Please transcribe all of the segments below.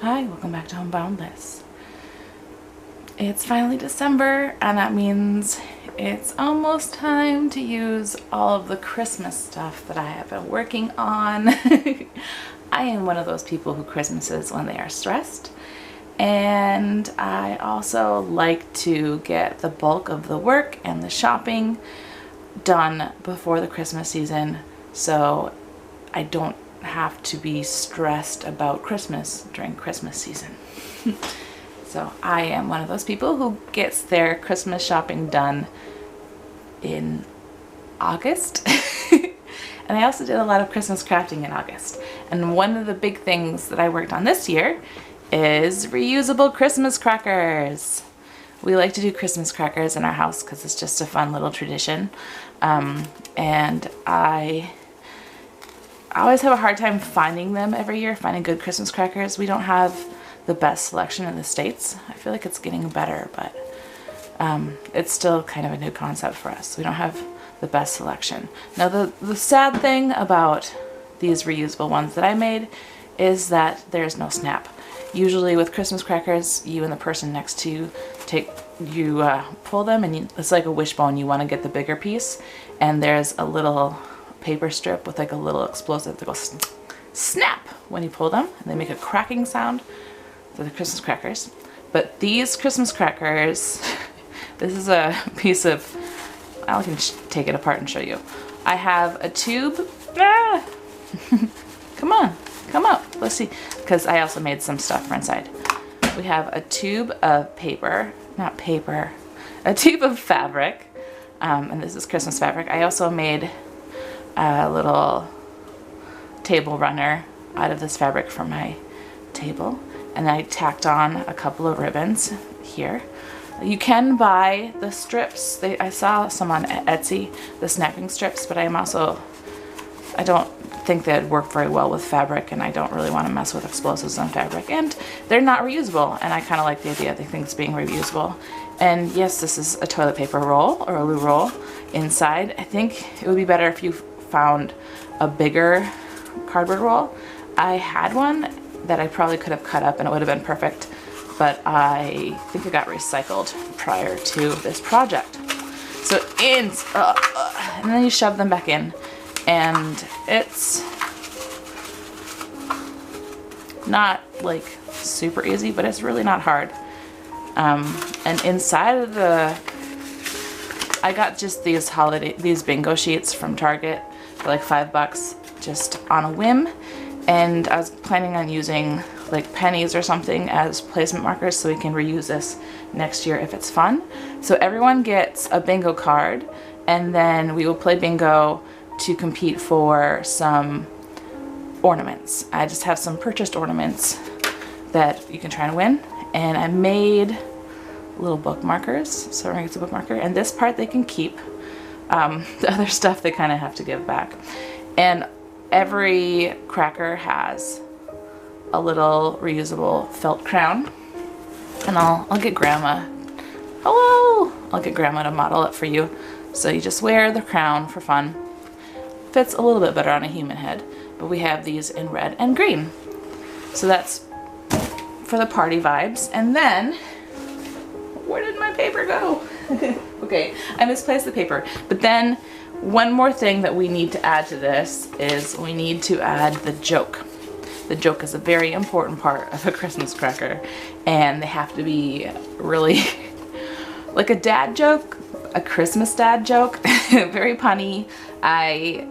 Hi, welcome back to Homeboundless. It's finally December, and that means it's almost time to use all of the Christmas stuff that I have been working on. I am one of those people who Christmases when they are stressed, and I also like to get the bulk of the work and the shopping done before the Christmas season, so I don't have to be stressed about Christmas during Christmas season. So I am one of those people who gets their Christmas shopping done in August. And I also did a lot of Christmas crafting in August. And one of the big things that I worked on this year is reusable Christmas crackers. We like to do Christmas crackers in our house because it's just a fun little tradition. And I always have a hard time finding them every year, finding good Christmas crackers. We don't have the best selection in the States. I feel like it's getting better, but it's still kind of a new concept for us. We don't have the best selection. Now the sad thing about these reusable ones that I made is that there's no snap. Usually with Christmas crackers, you and the person next to you pull them and it's like a wishbone. You want to get the bigger piece, and there's a little paper strip with like a little explosive that goes snap when you pull them, and they make a cracking sound. For the Christmas crackers. But these Christmas crackers, this is a piece of, I can take it apart and show you. I have a tube. Come on, come up, let's see, because I also made some stuff for inside. We have a tube of paper, not paper, a tube of fabric, and this is Christmas fabric. I also made a little table runner out of this fabric for my table, and I tacked on a couple of ribbons here. You can buy the strips. I saw some on Etsy, the snapping strips, but I don't think they'd work very well with fabric, and I don't really want to mess with explosives on fabric, and they're not reusable, and I kind of like the idea of the things being reusable. And yes, this is a toilet paper roll or a loo roll inside. I think it would be better if you found a bigger cardboard roll. I had one that I probably could have cut up and it would have been perfect, but I think it got recycled prior to this project. So and then you shove them back in, and it's not like super easy, but it's really not hard. And inside of I got just these bingo sheets from Target for like $5 just on a whim. And I was planning on using like pennies or something as placement markers so we can reuse this next year if it's fun. So everyone gets a bingo card, and then we will play bingo to compete for some ornaments. I just have some purchased ornaments that you can try and win. And I made little bookmarkers, so everyone gets a bookmarker. And this part they can keep. The other stuff they kind of have to give back. And every cracker has a little reusable felt crown, and I'll get Grandma. Hello! I'll get Grandma to model it for you. So you just wear the crown for fun. Fits a little bit better on a human head, but we have these in red and green. So that's for the party vibes. And then, where did my paper go? Okay, I misplaced the paper. But then one more thing that we need to add to this is we need to add the joke. The joke is a very important part of a Christmas cracker, and they have to be really like a dad joke, a Christmas dad joke, very punny. I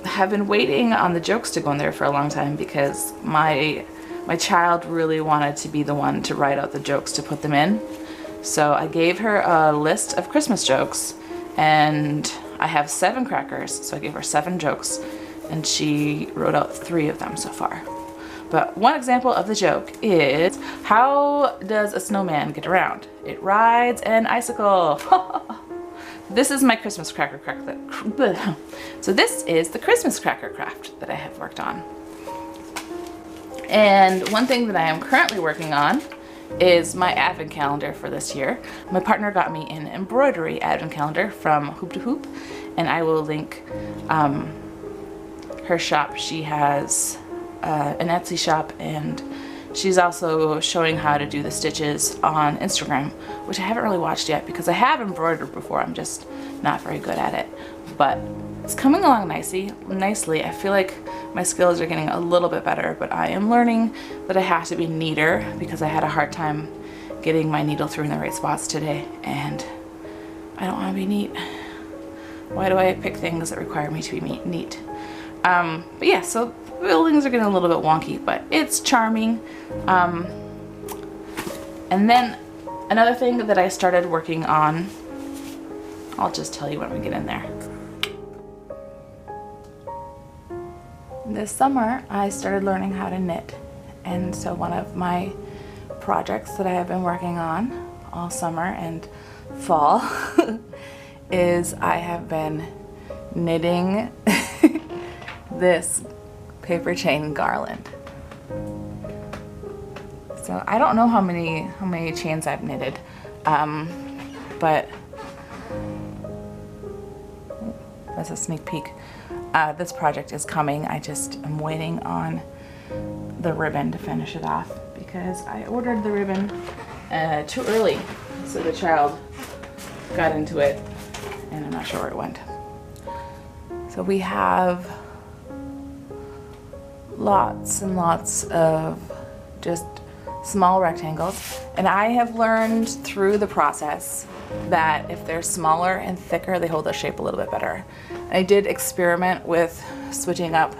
have been waiting on the jokes to go in there for a long time because my child really wanted to be the one to write out the jokes to put them in. So I gave her a list of Christmas jokes, and I have 7 crackers, so I gave her 7 jokes, and she wrote out 3 of them so far. But one example of the joke is, how does a snowman get around? It rides an icicle. This is my Christmas cracker craft. So this is the Christmas cracker craft that I have worked on. And one thing that I am currently working on is my advent calendar for this year. My partner got me an embroidery advent calendar from Hoop to Hoop, and I will link her shop. She has an Etsy shop, and she's also showing how to do the stitches on Instagram, which I haven't really watched yet because I have embroidered before. I'm just not very good at it, but it's coming along nicely. I feel like my skills are getting a little bit better, but I am learning that I have to be neater because I had a hard time getting my needle through in the right spots today, and I don't want to be neat. Why do I pick things that require me to be neat? But yeah, so buildings are getting a little bit wonky, but it's charming. And then another thing that I started working on, I'll just tell you when we get in there. This summer, I started learning how to knit. And so one of my projects that I have been working on all summer and fall is I have been knitting this paper chain garland. So I don't know how many chains I've knitted, but that's a sneak peek. This project is coming. I just am waiting on the ribbon to finish it off because I ordered the ribbon too early, so the child got into it and I'm not sure where it went. So we have lots and lots of just small rectangles, and I have learned through the process that if they're smaller and thicker, they hold their shape a little bit better. I did experiment with switching up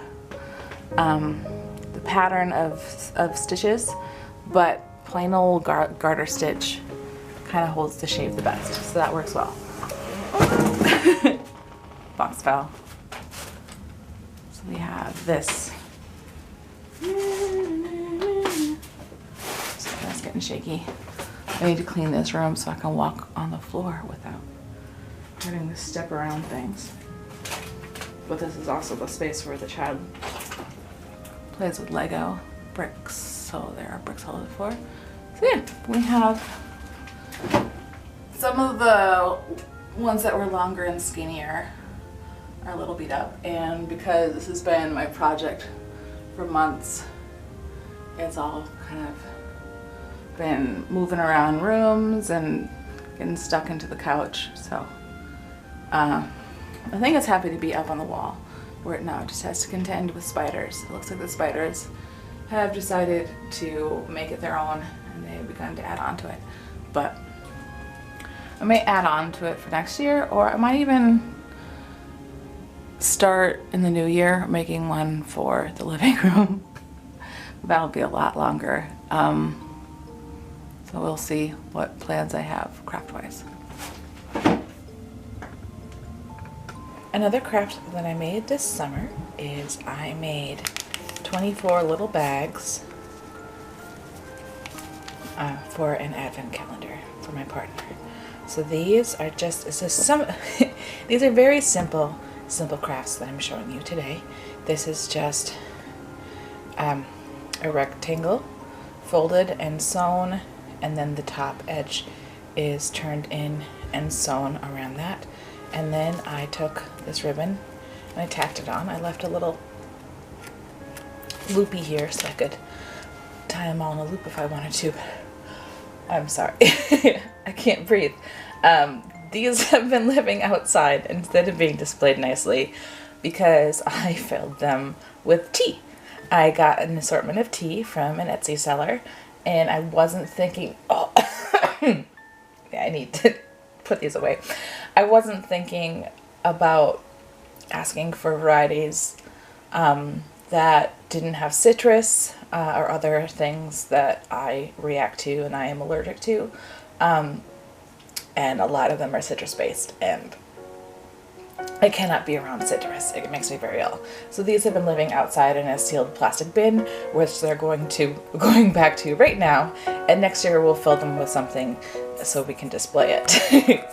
the pattern of stitches, but plain old garter stitch kind of holds the shape the best, so that works well. Box fell. So we have this. So that's getting shaky. I need to clean this room so I can walk on the floor without having to step around things. But this is also the space where the child plays with Lego bricks, so there are bricks all over the floor. So yeah, we have some of the ones that were longer and skinnier are a little beat up, and because this has been my project for months, it's all kind of been moving around rooms and getting stuck into the couch. So I think it's happy to be up on the wall where it now just has to contend with spiders. It looks like the spiders have decided to make it their own and they've begun to add on to it. But I may add on to it for next year, or I might even start in the new year making one for the living room. That'll be a lot longer. So we'll see what plans I have craft-wise. Another craft that I made this summer is I made 24 little bags for an advent calendar for my partner. So these are just, these are very simple crafts that I'm showing you today. This is just a rectangle folded and sewn, and then the top edge is turned in and sewn around that. And then I took this ribbon and I tacked it on. I left a little loopy here so I could tie them all in a loop if I wanted to. I'm sorry, I can't breathe. These have been living outside instead of being displayed nicely because I filled them with tea. I got an assortment of tea from an Etsy seller, and I wasn't thinking, oh, yeah, I need to put these away. I wasn't thinking about asking for varieties that didn't have citrus or other things that I react to and I am allergic to. And a lot of them are citrus based, and I cannot be around citrus. It makes me very ill. So these have been living outside in a sealed plastic bin, which they're going back to right now, and next year we'll fill them with something so we can display it.